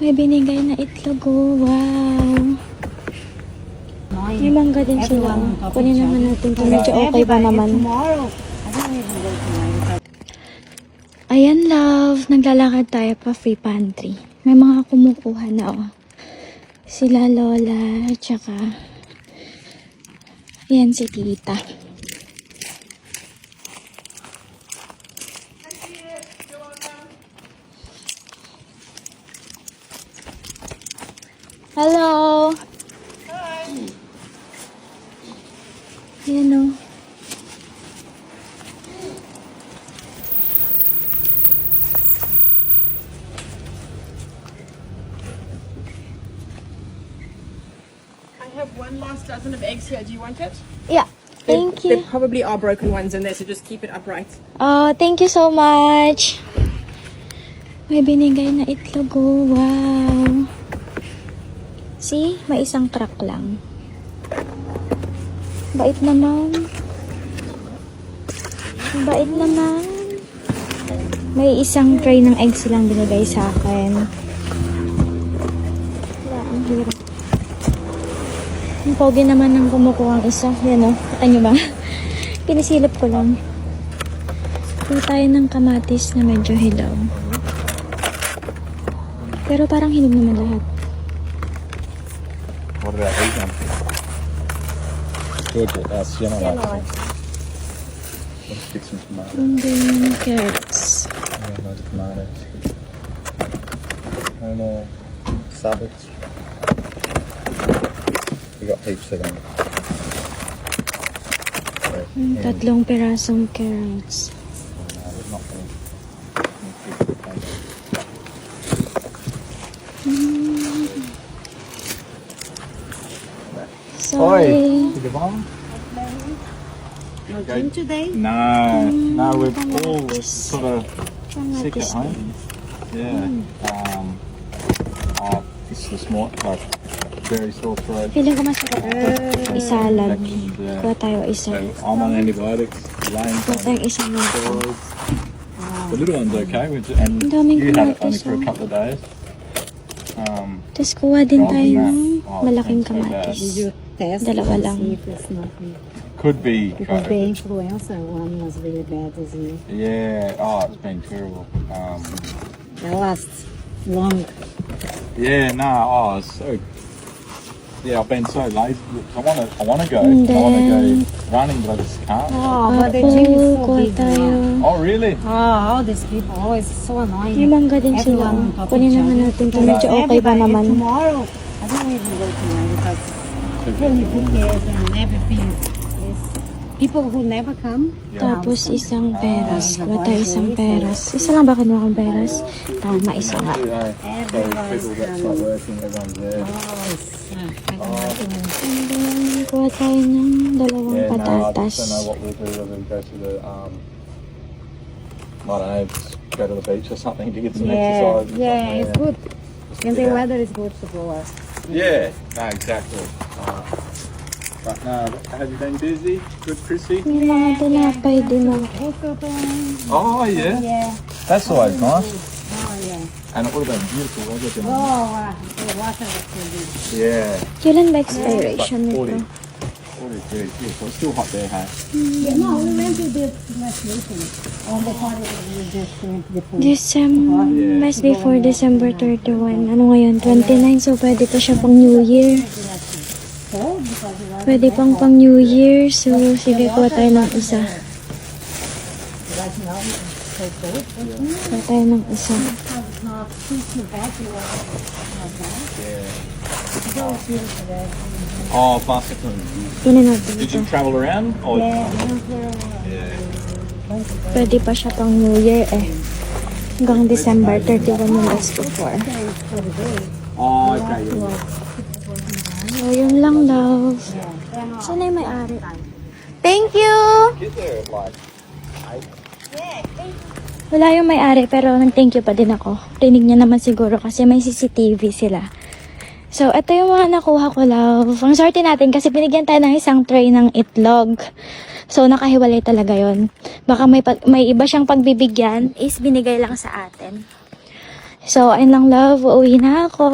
May binigay na itlog, oh. Wow. May mangga din sila. Kunin naman natin kung medyo okay ba naman. Ayan, love. Naglalakad tayo pa free pantry. May mga kumukuha na, oh. Sila Lola, at saka ayan si Tita. Hello! Ayan, oh. I have one last dozen of eggs here. Do you want it? Yeah, thank There you. probably are broken ones in there, so just keep it upright. Oh, thank you so much. May binigay na itlog, oh. Wow. See? May isang truck lang. Bait naman. Bait naman. May isang tray ng eggs silang binigay sa akin. Wala, ang hirap. Ang pogi naman ng kumukuha ang isa. Yan, oh. Kita nyo ba? Pinisilip ko lang. Pili tayo ng kamatis na medyo hilaw. Pero parang hinog naman lahat. What about these ones? Good, sienna white. Let's stick some tomatoes. And then carrots. Yeah, loads of tomatoes. No more sabbats. We got heaps of them. Tatlong pirasong carrots. No, we're not going to. Sorry. Did you buy them? No gym today? No, no, we're all Kamatis. sort of sick at Kamatis. home. Yeah. This is more like very sore throat. Feeling ko masarap. Isalad. Infections, yeah. Kuha tayo So isalad. I'm on antibiotics, laying Kuha tayong isang nito. steroids. The little one's okay, and Ang daming you had it only kamatis, for a oh. couple of days. Tapos kuha din Rather tayo than ng that, malaking it's so bad. kamatis. Did you test Dalawa to lang. see if it's nothing? Could be Because the COVID. influenza one was really bad, isn't it? Yeah, oh, it's been terrible. That lasts long. Yeah, no, it's so. Yeah, I've been so lazy. I want to go. And I want to go then- running, but I just can't. Oh, but the gym is so kuha big tayo. now. Oh, really? Oh, all these people, oh, it's so annoying. May mangga din sila. Everyone on top of Kunin each naman other. natin kung medyo okay ba Everybody, naman. Tomorrow, I don't even go tomorrow because really tickets and everything. It's people who never come. Tapos isang peras. Kuha tayo isang peras. Isa lang ba kinuha kong peras? Tama, isa nga. So people that start working, everyone's there. Oh, it's, I don't know. And then, kuha tayo ng dalawang Yeah, no, I just don't know patatas. what we'll do. Whether we go to the, I don't know, just go to the beach or something to get some Yeah, exercise. or yeah, something, it's good. And the Yeah. weather is good to go out. Yeah, no, exactly. But no, have you been busy? Good, Chrissy? May mga tinapay din ako. Also, Oh, yeah. yeah. That's always nice. Oh, yeah. And it would have been beautiful weather. Oh, wow. The water was so good. Yeah. Kailan ba Like expiration 40, nito? 40 degrees. Yeah, so it's still hot there, hey? Yeah, no, we went to the destination. On the party, we just went to the pool. December, mas before December 31. Ano ngayon? 29, so pwede pa siya pang New Year. Cold because it was Pwede pang New Year, so sige, kuha tayo ng isa. right now it's so cold. Kuha tayo ng isa. It's not too bad. It was not bad. Don't feel bad. Oh, Barcelona. Kunin natin Did ito. you travel around? Or? Yeah, Yeah. Pwede pa siya pang New Year eh. Hanggang December 31 yung last before. Oh, okay. Yeah. So, yun lang, love. Sana yung may-ari. Thank you! Get there at like 8. Wala yung may-ari, pero nag-thank you pa din ako. Rinig niya naman siguro kasi may CCTV sila. So, ito yung mga nakuha ko, love. Ang swerte natin kasi binigyan tayo ng isang tray ng itlog. So, nakahiwalay talaga yon. Baka may iba siyang pagbibigyan is binigay lang sa atin. So, ayun lang love. Uuwi na ako.